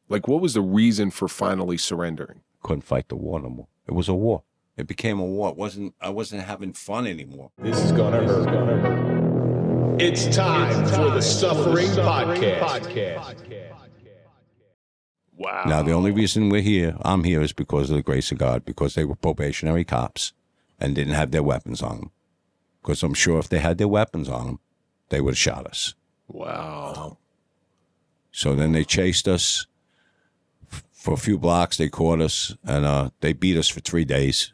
Like, what was the reason for finally surrendering? Couldn't fight the war no more. It was a war. It became a war. I wasn't having fun anymore. This is gonna hurt. It's time for the Suffering Podcast. Wow. Now, the only reason I'm here, is because of the grace of God, because they were probationary cops and didn't have their weapons on them. Because I'm sure if they had their weapons on them, they would have shot us. Wow. So then they chased us for a few blocks. They caught us, and they beat us for 3 days.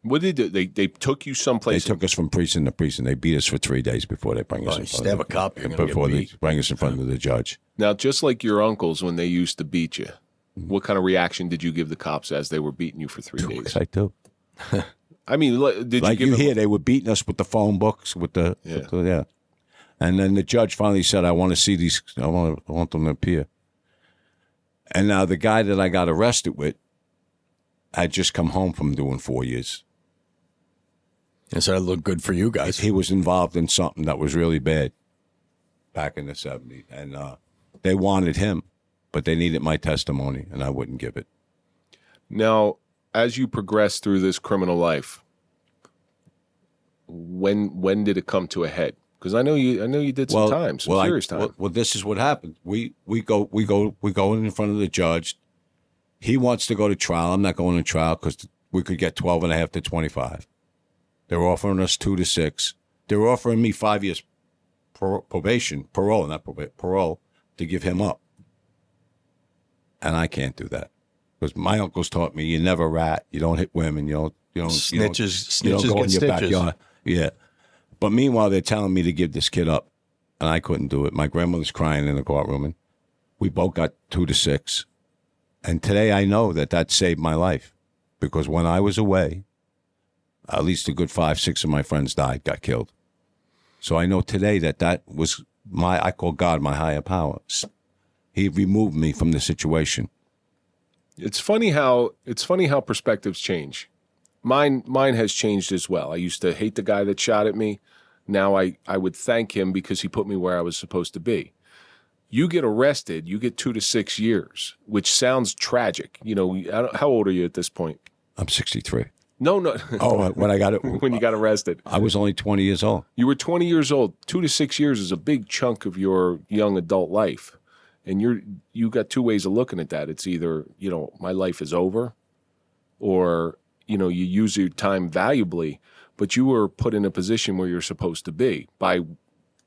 What did they do? They took you someplace? They took us from precinct to precinct. They beat us for 3 days before they bring us in front stab a cop, you're gonna before get they beat. bring us in front of the judge. Now, just like your uncles when they used to beat you, what kind of reaction did you give the cops as they were beating you for 3 days? I do. I mean, did Like you give you them... they were beating us with the phone books, with the yeah. And then the judge finally said, "I want to see these. I want them to appear." And now the guy that I got arrested with had just come home from doing 4 years. And so that looked good for you guys. He was involved in something that was really bad back in the 70s, and they wanted him, but they needed my testimony, and I wouldn't give it. Now, as you progress through this criminal life, when did it come to a head? Because I know you did some time, serious time. Well, this is what happened. We go in front of the judge. He wants to go to trial. I'm not going to trial because we could get 12 and a half to 25. They're offering us 2 to 6. They're offering me 5 years parole to give him up. And I can't do that. Because my uncles taught me, you never rat, you don't hit women, you don't Snitches you don't go get in your stitches. backyard. Yeah. But meanwhile, they're telling me to give this kid up. And I couldn't do it. My grandmother's crying in the courtroom. And we both got 2 to 6. And today I know that saved my life. Because when I was away, at least a good 5, 6 of my friends died, got killed. So I know today that was I call God my higher power. He removed me from the situation. It's funny how perspectives change. Mine has changed as well. I used to hate the guy that shot at me. Now I would thank him because he put me where I was supposed to be. You get arrested, you get 2 to 6 years, which sounds tragic. You know, how old are you at this point? I'm 63. No. Oh, when I got it, when you got arrested, I was only 20 years old. You were 20 years old. 2 to 6 years is a big chunk of your young adult life. And you got 2 ways of looking at that. It's either, my life is over, or, you use your time valuably, but you were put in a position where you're supposed to be by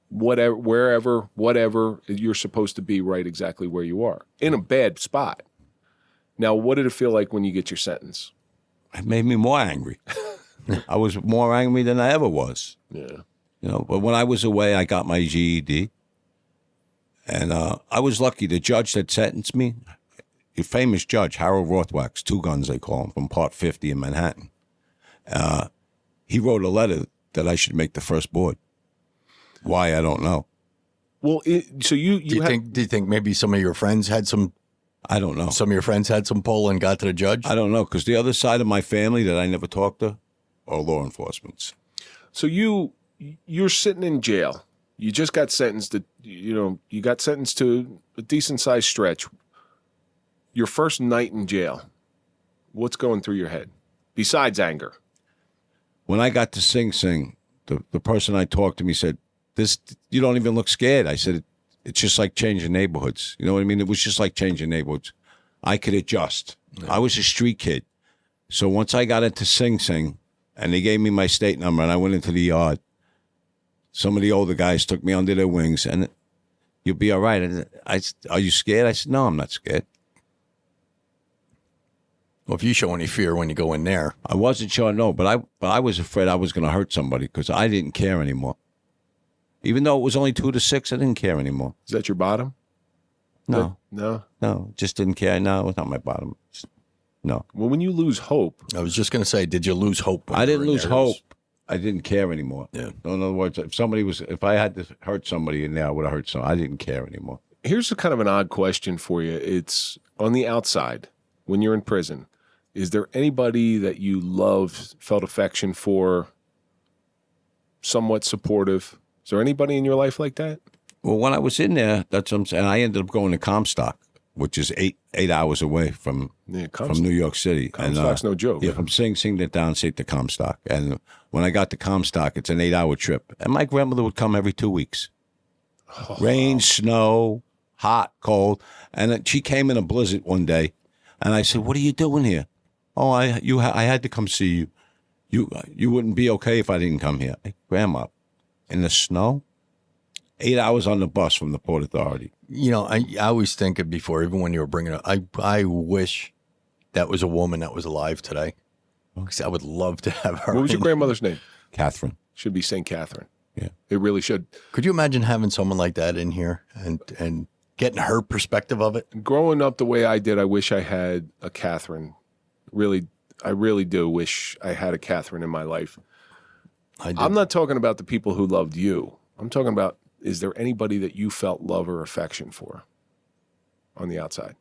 whatever you're supposed to be, right exactly where you are, in a bad spot. Now, what did it feel like when you get your sentence? It made me more angry. I was more angry than I ever was. Yeah. But when I was away, I got my GED. And I was lucky. The judge that sentenced me, a famous judge, Harold Rothwax, 2 Guns they call him, from Part 50 in Manhattan. He wrote a letter that I should make the first board. Why, I don't know. Well, so do you think maybe some of your friends had some? I don't know. Some of your friends had some pull and got to the judge? I don't know, because the other side of my family that I never talked to are law enforcement. So you're sitting in jail. You just got sentenced to, you got sentenced to a decent sized stretch. Your first night in jail, what's going through your head besides anger? When I got to Sing Sing, the person I talked to me said, you don't even look scared. I said, it's just like changing neighborhoods. You know what I mean? It was just like changing neighborhoods. I could adjust. Yeah. I was a street kid. So once I got into Sing Sing and they gave me my state number and I went into the yard, some of the older guys took me under their wings and you'll be all right. And are you scared? I said, no, I'm not scared. Well, if you show any fear when you go in there. I wasn't sure, no, but I was afraid I was going to hurt somebody because I didn't care anymore. Even though it was only 2 to 6, I didn't care anymore. Is that your bottom? No. No, just didn't care. No, it's not my bottom. No. Well, when you lose hope. I was just going to say, did you lose hope? I didn't lose hope. I didn't care anymore. Yeah. In other words, if I had to hurt somebody in there, I would have hurt somebody. I didn't care anymore. Here's a kind of an odd question for you. It's on the outside, when you're in prison, is there anybody that you loved, felt affection for, somewhat supportive? Is there anybody in your life like that? Well, when I was in there, that's what I'm saying. I ended up going to Comstock which is eight hours away from New York City. Comstock's no joke. Yeah, from Sing Sing to downstate to Comstock. And when I got to Comstock, it's an 8-hour trip. And my grandmother would come every 2 weeks. Rain, snow, hot, cold. And then she came in a blizzard one day. And I said, "What are you doing here?" "Oh, I had to come see you. You wouldn't be okay if I didn't come here." Hey, Grandma, in the snow? 8 hours on the bus from the Port Authority. You know, I always think of before, even when you were bringing it up, I wish that was a woman that was alive today. Because I would love to have her. What was your grandmother's name? Catherine. Should be St. Catherine. Yeah. It really should. Could you imagine having someone like that in here and getting her perspective of it? Growing up the way I did, I wish I had a Catherine. I really do wish I had a Catherine in my life. I'm not talking about the people who loved you. I'm talking about, is there anybody that you felt love or affection for on the outside?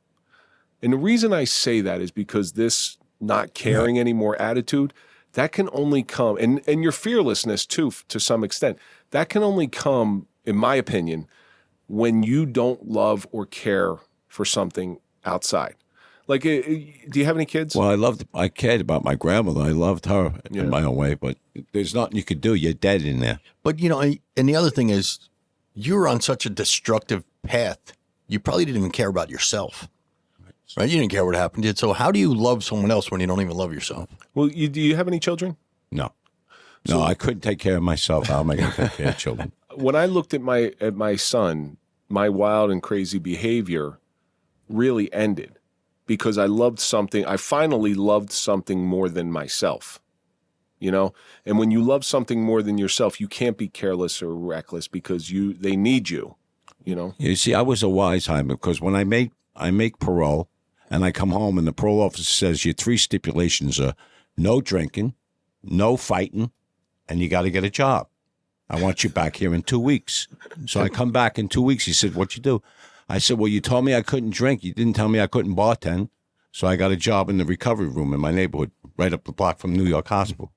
And the reason I say that is because this not caring anymore attitude, that can only come, and your fearlessness too, to some extent, that can only come, in my opinion, when you don't love or care for something outside. Like, do you have any kids? Well, I cared about my grandmother. I loved her in my own way, but there's nothing you could do. You're dead in there. But, you know, and the other thing is, you were on such a destructive path, you probably didn't even care about yourself. Right? You didn't care what happened to you. So how do you love someone else when you don't even love yourself? Well, do you have any children? No. No, I couldn't take care of myself. How am I going to take care of children? When I looked at my son, my wild and crazy behavior really ended because I finally loved something more than myself. You know, and when you love something more than yourself, you can't be careless or reckless because they need you. You know. You see, I was a wise Heimer because when I make parole and I come home and the parole officer says your 3 stipulations are no drinking, no fighting, and you got to get a job. I want you back here in 2 weeks. So I come back in 2 weeks. He said, "What'd you do?" I said, "Well, you told me I couldn't drink. You didn't tell me I couldn't bartend. So I got a job in the recovery room in my neighborhood, right up the block from New York Hospital.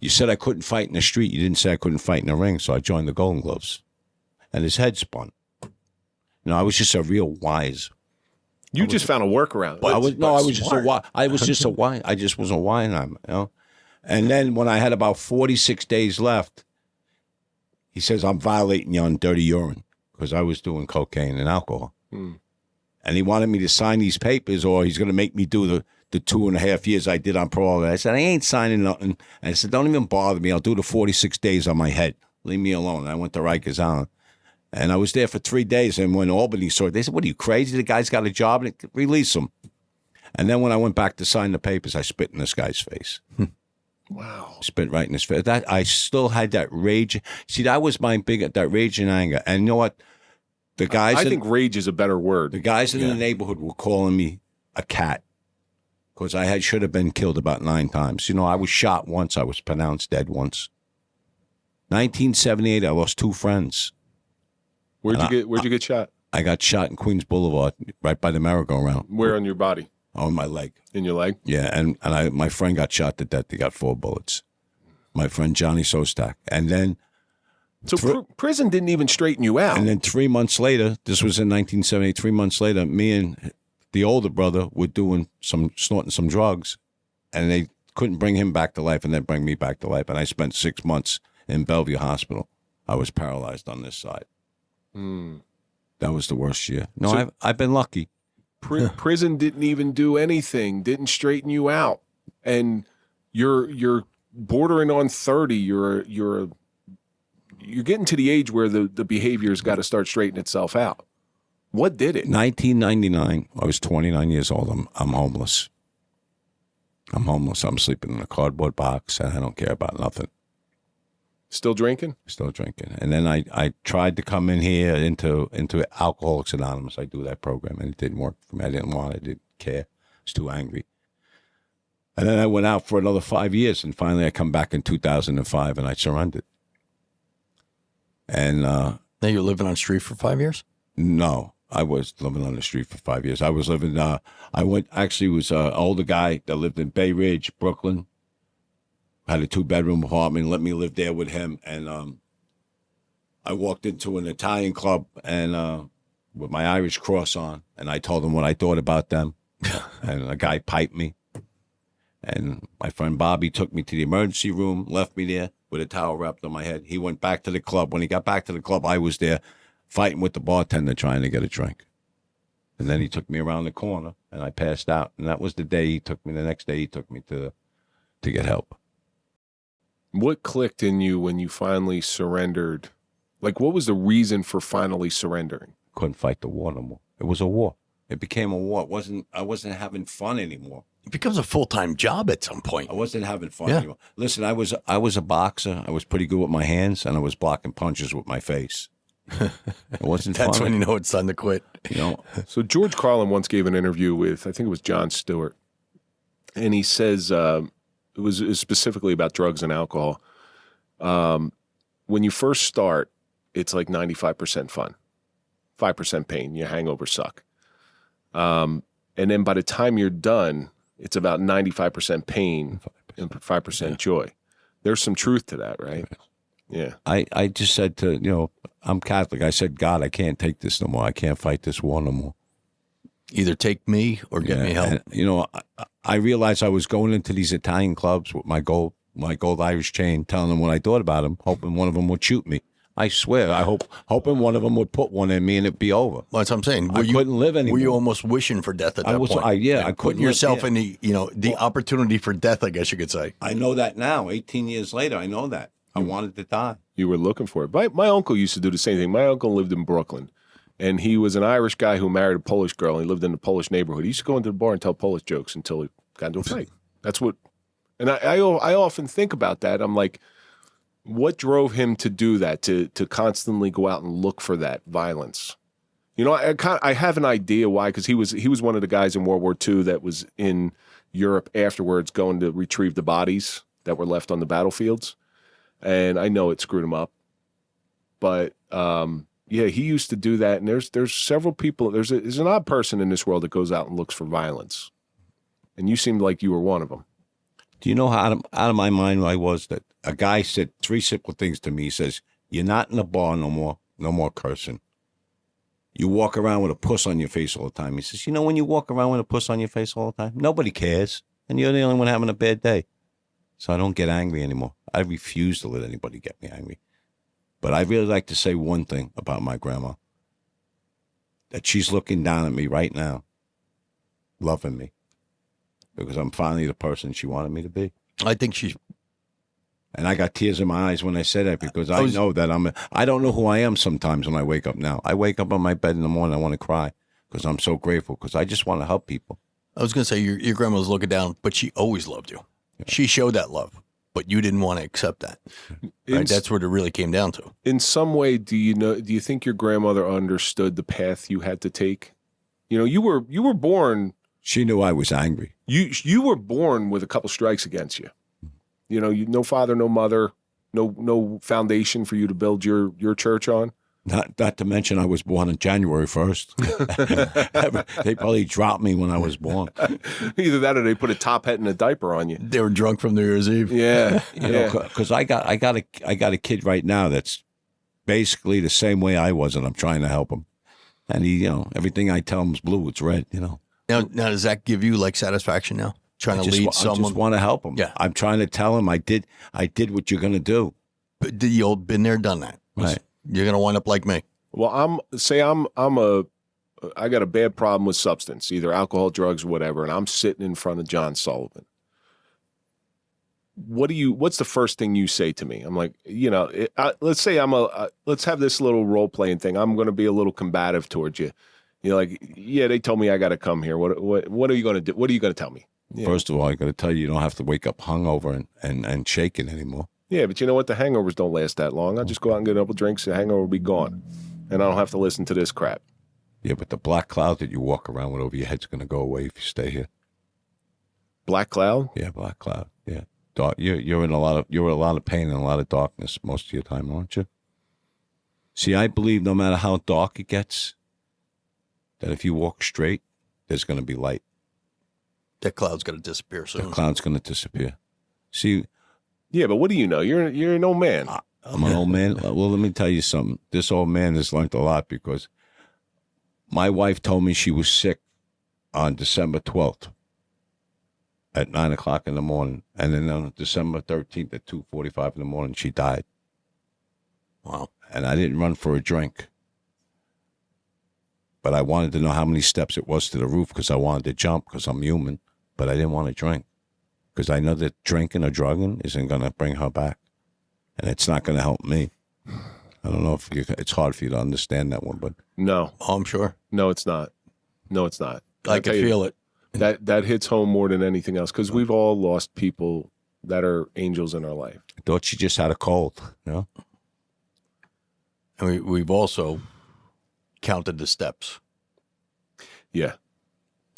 You said I couldn't fight in the street. You didn't say I couldn't fight in the ring. So I joined the Golden Gloves." And his head spun. I was just a real wise. You just found a workaround. I just was a Weinheimer, you know. And then when I had about 46 days left, he says, "I'm violating you on dirty urine," because I was doing cocaine and alcohol. And he wanted me to sign these papers or he's going to make me do the 2.5 years I did on parole. And I said, "I ain't signing nothing." And I said, "Don't even bother me. I'll do the 46 days on my head. Leave me alone." And I went to Rikers Island. And I was there for 3 days. And when Albany saw it, they said, "What are you, crazy? The guy's got a job. And release him." And then when I went back to sign the papers, I spit in this guy's face. Wow. Spit right in his face. That I still had that rage. See, that was my that rage and anger. And you know what? The guys. I think rage is a better word. The guys in the neighborhood were calling me a cat because I should have been killed about 9 times. You know, I was shot once. I was pronounced dead once. 1978, I lost 2 friends. Where'd you get shot? I got shot in Queens Boulevard, right by the merry-go-round. Where on your body? On my leg. In your leg? Yeah, and my friend got shot to death. He got 4 bullets. My friend Johnny Sostak. And then... So prison didn't even straighten you out. And then 3 months later, this was in 1978, 3 months later, me and the older brother were snorting some drugs, and they couldn't bring him back to life and then bring me back to life. And I spent 6 months in Bellevue Hospital. I was paralyzed on this side. That was the worst year. No, so I've been lucky. Prison didn't even do anything, didn't straighten you out. And you're bordering on 30. You're getting to the age where the behavior's got to start straightening itself out. What did it? 1999. I was 29 years old. I'm homeless. I'm sleeping in a cardboard box, and I don't care about nothing. Still drinking? Still drinking. And then I tried to come in here into Alcoholics Anonymous. I do that program, and it didn't work for me. I didn't want it. I didn't care. I was too angry. And then I went out for another 5 years, and finally I come back in 2005, and I surrendered. And now you're living on the street for 5 years? No, I was living on the street for 5 years. I was living. Was an older guy that lived in Bay Ridge, Brooklyn. Had a 2-bedroom apartment. Let me live there with him, and I walked into an Italian club, and with my Irish cross on, and I told them what I thought about them. And a guy piped me. And my friend Bobby took me to the emergency room, left me there with a towel wrapped on my head. He went back to the club. When he got back to the club, I was there fighting with the bartender trying to get a drink. And then he took me around the corner, and I passed out. And that was the day he took me. The next day he took me to get help. What clicked in you when you finally surrendered? Like, what was the reason for finally surrendering? Couldn't fight the war no more. It was a war. It became a war. I wasn't having fun anymore. It becomes a full-time job at some point. I wasn't having fun anymore. Listen, I was a boxer. I was pretty good with my hands, and I was blocking punches with my face. It wasn't That's fun. when you know it's time to quit. You know, So George Carlin once gave an interview with, I think it was Jon Stewart, and he says it was specifically about drugs and alcohol. When you first start, it's like 95% fun, 5% pain. Your hangovers suck. And then by the time you're done, it's about 95% pain and 5% joy. There's some truth to that, right? Yeah. I just said to, I'm Catholic. I said, God, I can't take this no more. I can't fight this war no more. Either take me or get me help. And, I realized I was going into these Italian clubs with my gold Irish chain, telling them what I thought about them, hoping one of them would shoot me. I swear, hoping one of them would put one in me and it'd be over. Well, that's what I'm saying. I couldn't live anymore. Were you almost wishing for death at that point? I couldn't putting live, yourself in the opportunity for death, I guess you could say. I know that now. 18 years later, I know that. I wanted to die. You were looking for it. My uncle used to do the same thing. My uncle lived in Brooklyn, and he was an Irish guy who married a Polish girl, and he lived in the Polish neighborhood. He used to go into the bar and tell Polish jokes until he got into a fight. That's what, and I often think about that. I'm like, what drove him to do that, to constantly go out and look for that violence? I have an idea why, because he was one of the guys in World War II that was in Europe afterwards going to retrieve the bodies that were left on the battlefields. And I know it screwed him up. But, he used to do that. And there's several people. There's an odd person in this world that goes out and looks for violence. And you seemed like you were one of them. Do you know how out of my mind I was that a guy said 3 simple things to me. He says, you're not in a bar no more cursing. You walk around with a puss on your face all the time. He says, when you walk around with a puss on your face all the time, nobody cares. And you're the only one having a bad day. So I don't get angry anymore. I refuse to let anybody get me angry. But I really like to say one thing about my grandma. That she's looking down at me right now, loving me. Because I'm finally the person she wanted me to be. I think she's... And I got tears in my eyes when I said that because I know that I don't know who I am sometimes when I wake up now. I wake up on my bed in the morning, I want to cry because I'm so grateful because I just want to help people. I was going to say your grandma was looking down, but she always loved you. Yeah. She showed that love, but you didn't want to accept that. Right? That's what it really came down to. In some way, do you think your grandmother understood the path you had to take? You were born. She knew I was angry. You were born with a couple strikes against you. No father, no mother, no foundation for you to build your church on. Not to mention I was born on January 1st. They probably dropped me when I was born. Either that or they put a top hat and a diaper on you. They were drunk from New Year's Eve. Yeah. Because I got a kid right now that's basically the same way I was, and I'm trying to help him. And he, everything I tell him is blue, it's red, Now does that give you satisfaction now? Trying to lead someone? I just want to help him. Yeah. I'm trying to tell him I did what you're going to do. But the old been there, done that. Right. You're going to wind up like me. Well, I got a bad problem with substance, either alcohol, drugs, whatever, and I'm sitting in front of John Sullivan. What's the first thing you say to me? I'm like, let's say let's have this little role playing thing. I'm going to be a little combative towards you. You're like, yeah, they told me I got to come here. What are you going to do? What are you going to tell me? Yeah. First of all, I got to tell you don't have to wake up hungover and shaking anymore. Yeah, but you know what? The hangovers don't last that long. I just go out and get a couple drinks, the hangover will be gone. And I don't have to listen to this crap. Yeah, but the black cloud that you walk around with over your head's going to go away if you stay here. Black cloud? Yeah, black cloud. Yeah. Dark. You're in a lot of pain and a lot of darkness most of your time, aren't you? See, I believe no matter how dark it gets, that if you walk straight, there's going to be light. That cloud's going to disappear soon. The cloud's going to disappear. See. Yeah, but what do you know? You're an old man. I'm an old man. Well, let me tell you something. This old man has learned a lot because My wife told me she was sick on December 12th at 9 o'clock in the morning. And then on December 13th at 2:45 in the morning, she died. Wow. And I didn't run for a drink. But I wanted to know how many steps it was to the roof because I wanted to jump because I'm human. But I didn't want to drink because I know that drinking or drugging isn't going to bring her back. And it's not going to help me. I don't know if it's hard for you to understand that one, but No, Oh, I'm sure. no, it's not. No, it's not. I can feel it. That hits home more than anything else because we've all lost people that are angels in our life. I thought she just had a cold, you know? And we've also counted the steps. Yeah,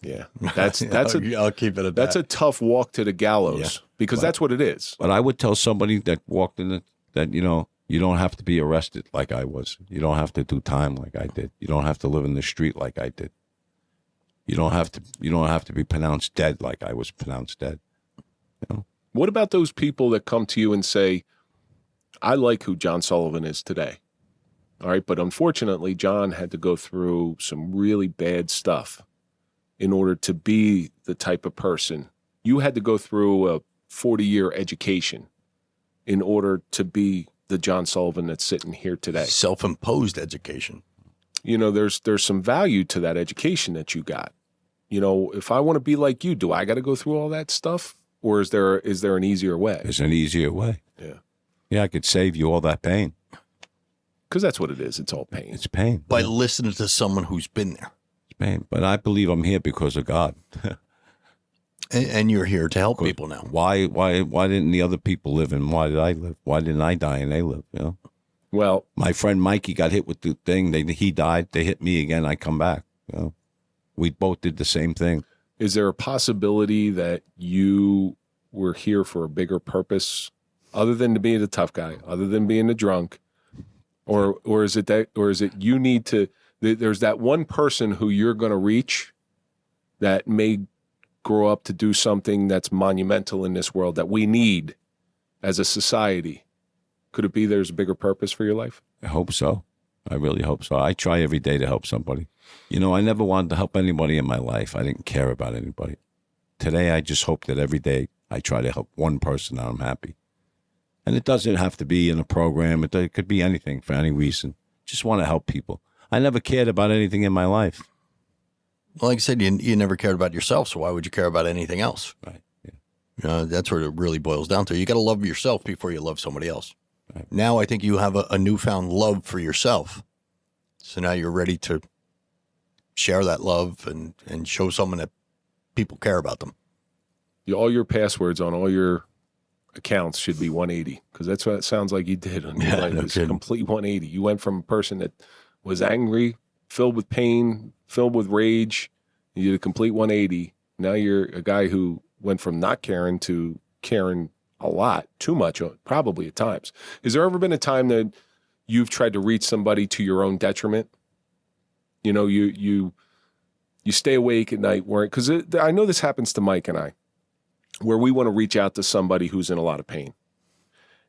yeah. That's a I'll keep it at that's that. a tough walk to the gallows Yeah. because that's what it is. But I would tell somebody that walked in that, you know, you don't have to be arrested like I was. You don't have to do time like I did. You don't have to live in the street like I did. You don't have to be pronounced dead like I was pronounced dead. You know? What about those people that come to you and say, I like who John Sullivan is today? All right, but unfortunately, John had to go through some really bad stuff in order to be the type of person. You had to go through a 40-year education in order to be the John Sullivan that's sitting here today. Self-imposed education. You know, there's some value to that education that you got. You know, if I want to be like you, do I got to go through all that stuff? Or is there an easier way? There's an easier way. Yeah. Yeah, I could save you all that pain. Because that's what it is. It's all pain. It's pain. By listening to someone who's been there. It's pain. But I believe I'm here because of God. And you're here to help people now. Why didn't the other people live and why did I live? Why didn't I die and they live? You know? Well, My friend Mikey got hit with the thing. He died. They hit me again. I come back. You know? We both did the same thing. is there a possibility that you were here for a bigger purpose other than to be the tough guy, other than being the drunk? Or is it you need to, there's that one person who you're going to reach that may grow up to do something that's monumental in this world that we need as a society. Could it be there's a bigger purpose for your life? I hope so. I really hope so. I try every day to help somebody. You know, I never wanted to help anybody in my life. I didn't care about anybody. Today, I just hope that every day I try to help one person and I'm happy. And it doesn't have to be in a program. It could be anything for any reason. Just want to help people. I never cared about anything in my life. Well, like I said, you never cared about yourself, so why would you care about anything else? Right. Yeah. That's what it really boils down to. You got to love yourself before you love somebody else. Right. Now I think you have a newfound love for yourself. So now you're ready to share that love and show someone that people care about them. All your passwords on all your accounts should be 180 because that's what it sounds like you did on your life. No It's kidding. complete 180. You went from a person that was angry, filled with pain, filled with rage. You did a complete 180. Now you're a guy who went from not caring to caring a lot, too much, probably at times. Has there ever been a time that you've tried to reach somebody to your own detriment? You know, you stay awake at night worrying, because I know this happens to Mike and I, where we want to reach out to somebody who's in a lot of pain.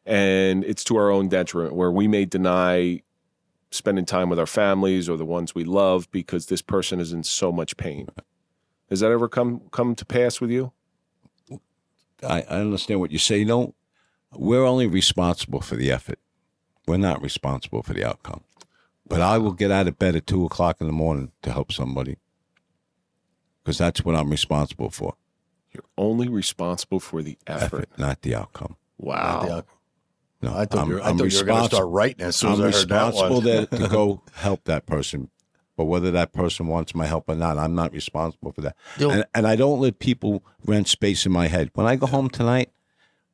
And it's to our own detriment, where we may deny spending time with our families or the ones we love because this person is in so much pain. Has that ever come to pass with you? I understand what you say. You know, we're only responsible for the effort. We're not responsible for the outcome. But I will get out of bed at 2 o'clock in the morning to help somebody because that's what I'm responsible for. You're only responsible for the effort. Not the outcome. Wow. No, I thought you were going to responsible. start writing as soon as I'm I heard that responsible one. to go help that person. But whether that person wants my help or not, I'm not responsible for that. And I don't let people rent space in my head. When I go home tonight,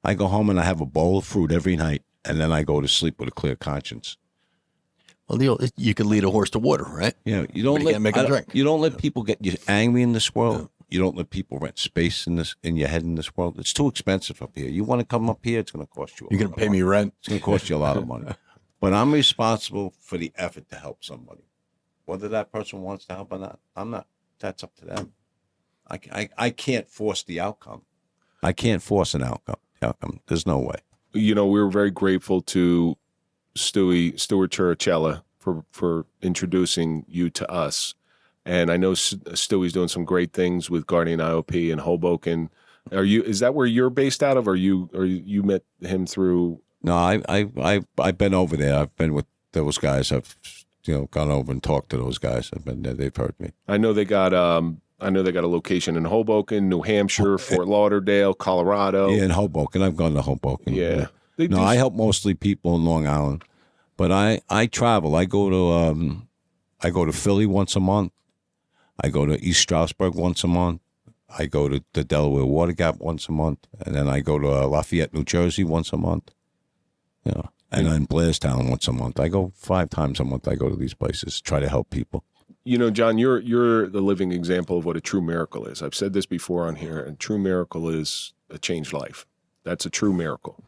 I go home and I have a bowl of fruit every night, and then I go to sleep with a clear conscience. Well, you can lead a horse to water, right? You don't But you let can't make 'em drink. You don't let people get you angry in this world. You don't let people rent space in your head in this world. It's too expensive up here. You want to come up here, it's going to cost you. You're going to pay me rent. It's going to cost you a lot of money. But I'm responsible for the effort to help somebody. Whether that person wants to help or not, I'm not. That's up to them. I can't force the outcome. I can't force an outcome. There's no way. You know, we were very grateful to Stuart Churchella for introducing you to us. And I know Stewie's doing some great things with Guardian IOP in Hoboken. Is that where you're based out of, or you met him through? No, I've been over there. I've been with those guys. I've gone over and talked to those guys. I've been there. They've heard me. I know they got a location in Hoboken, New Hampshire, Fort Lauderdale, Colorado. Yeah, in Hoboken. I've gone to Hoboken. Yeah. I help mostly people in Long Island, but I travel. I go to Philly once a month. I go to East Stroudsburg once a month. I go to the Delaware Water Gap once a month, and then I go to Lafayette, New Jersey once a month. And then Blairstown once a month. I go 5 times a month. I go to these places, try to help people. John, you're the living example of what a true miracle is. I've said this before on here, and true miracle is a changed life. That's a true miracle.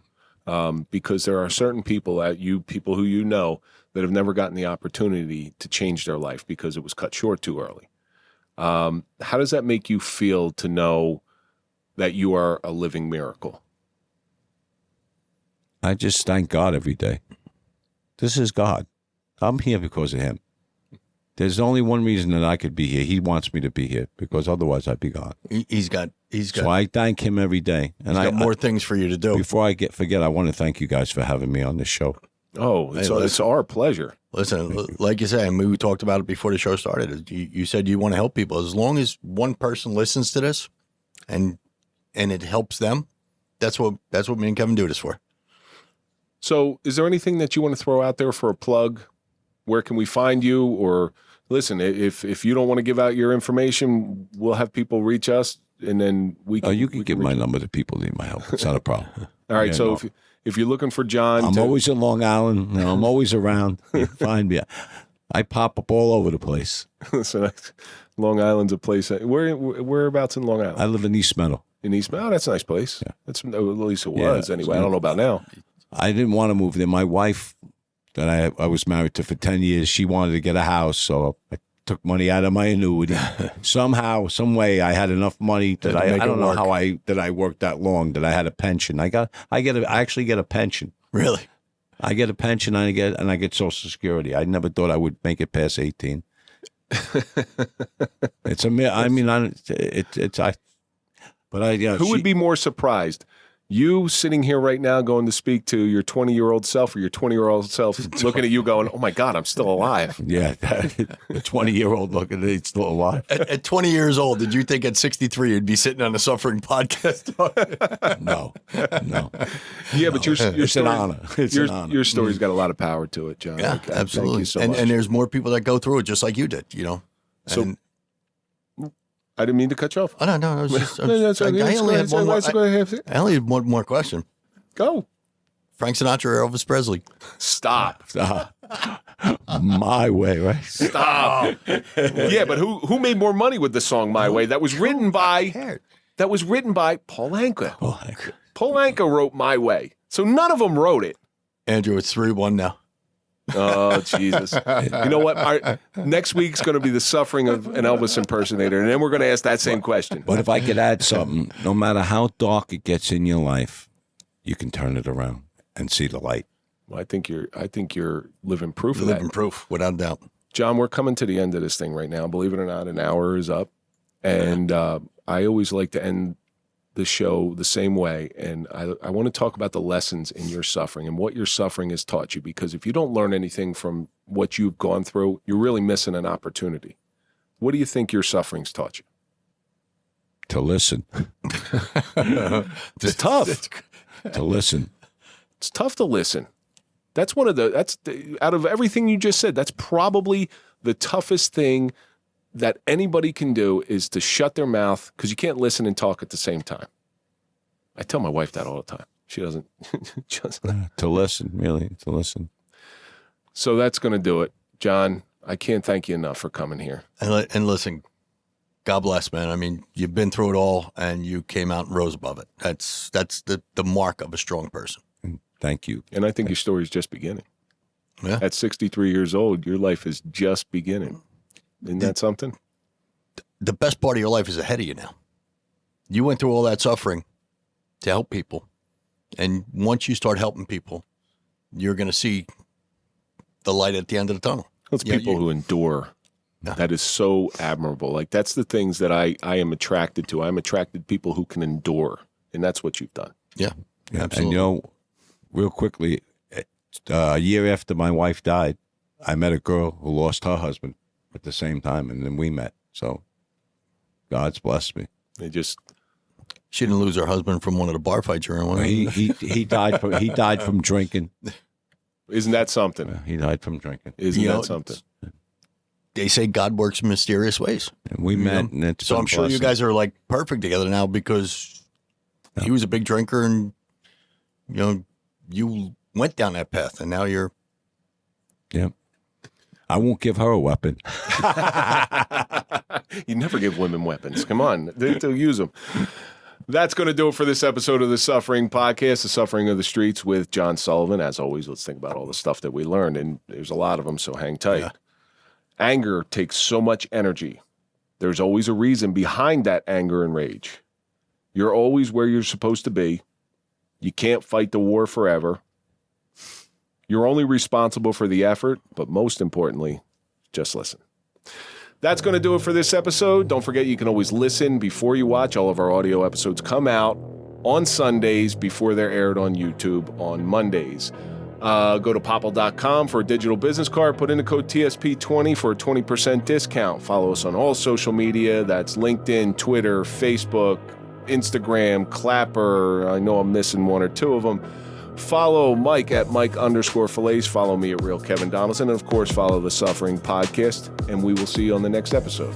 Because there are certain people people who you know that have never gotten the opportunity to change their life because it was cut short too early. How does that make you feel to know that you are a living miracle? I just thank God every day. This is God. I'm here because of him. There's only one reason that I could be here. He wants me to be here because otherwise I'd be gone. He's got. So I thank him every day. And he's got more things for you to do. Before I forget, I want to thank you guys for having me on this show. Oh, it's our pleasure. Listen, like you said, and we talked about it before the show started. You said you want to help people. As long as one person listens to this, and it helps them, that's what me and Kevin do this for. So, is there anything that you want to throw out there for a plug? Where can we find you? Or listen, if you don't want to give out your information, we'll have people reach us, and then we can. You can give my number to people that need my help. It's not a problem. All right. If you're looking for John, I'm always in Long Island. I'm always around. You can find me. I pop up all over the place. So Long Island's a place. Whereabouts in Long Island? I live in East Meadow. In East Meadow, that's a nice place. Yeah. That's at least it was anyway. I don't know about now. I didn't want to move there. My wife, that I was married to for 10 years, she wanted to get a house, so I took money out of my annuity. Somehow, some way, I had enough money that I don't know how I worked that long, that I had a pension. I actually get a pension. Really? I get a pension and I get Social Security. I never thought I would make it past 18. Who would be more surprised? You sitting here right now going to speak to your 20-year-old self, or your 20-year-old self looking at you going, oh, my God, I'm still alive. Yeah, the 20-year-old looking at it, still alive. At 20 years old, did you think at 63 you'd be sitting on a Suffering podcast? No. Yeah, but your it's story, an honor. It's an honor. Your story's got a lot of power to it, John. Yeah, absolutely. Thank you so much. And there's more people that go through it just like you did, So I didn't mean to cut you off. Oh, no. I was just, I only had one more question. Go. Frank Sinatra or Elvis Presley? Stop. My Way, right? Stop. Yeah, but who made more money with the song My Way? That was written by Paul Anka. Paul Anka wrote My Way. So none of them wrote it. Andrew, it's 3-1 now. Oh, Jesus. You know what? Next week's going to be the suffering of an Elvis impersonator, and then we're going to ask that same question. But if I could add something, no matter how dark it gets in your life, you can turn it around and see the light. Well, I think you're living proof of that. Living proof, without doubt. John, we're coming to the end of this thing right now. Believe it or not, an hour is up. And I always like to end the show the same way, and I want to talk about the lessons in your suffering and what your suffering has taught you, because if you don't learn anything from what you've gone through, you're really missing an opportunity. What do you think your suffering's taught you? To listen. It's tough. To listen. It's tough to listen. That's out of everything you just said, that's probably the toughest thing that anybody can do, is to shut their mouth, because you can't listen and talk at the same time. I tell my wife that all the time. She doesn't. To listen, really, to listen. So that's going to do it. John, I can't thank you enough for coming here. And listen, God bless, man. I mean, you've been through it all, and you came out and rose above it. That's the mark of a strong person. Thank you. And I think your story's just beginning. Yeah. At 63 years old, your life is just beginning. Isn't that something? The best part of your life is ahead of you now. You went through all that suffering to help people. And once you start helping people, you're going to see the light at the end of the tunnel. It's people who endure. That is so admirable. Like, that's the things that I am attracted to. I'm attracted to people who can endure, and that's what you've done. Yeah, absolutely. And, you know, real quickly, a year after my wife died, I met a girl who lost her husband at the same time, and then we met. So God's blessed me. She didn't lose her husband from one of the bar fights you're in. Was He died from drinking. Isn't that something? He died from drinking. Isn't that something? They say God works in mysterious ways. And we met, and it's so I'm sure you guys are like perfect together now because he was a big drinker, and you went down that path, and now you're. Yeah. I won't give her a weapon. You never give women weapons. Come on, they'll use them. That's going to do it for this episode of the Suffering Podcast, The Suffering of the Streets with John Sullivan. As always, let's think about all the stuff that we learned, and there's a lot of them, so hang tight. Yeah. Anger takes so much energy. There's always a reason behind that anger and rage. You're always where you're supposed to be. You can't fight the war forever. You're only responsible for the effort, but most importantly, just listen. That's going to do it for this episode. Don't forget, you can always listen before you watch. All of our audio episodes come out on Sundays before they're aired on YouTube on Mondays. Go to popple.com for a digital business card. Put in the code TSP20 for a 20% discount. Follow us on all social media. That's LinkedIn, Twitter, Facebook, Instagram, Clapper. I know I'm missing one or two of them. Follow Mike at Mike_Failace. Follow me at Real Kevin Donaldson. And, of course, follow the Suffering Podcast. And we will see you on the next episode.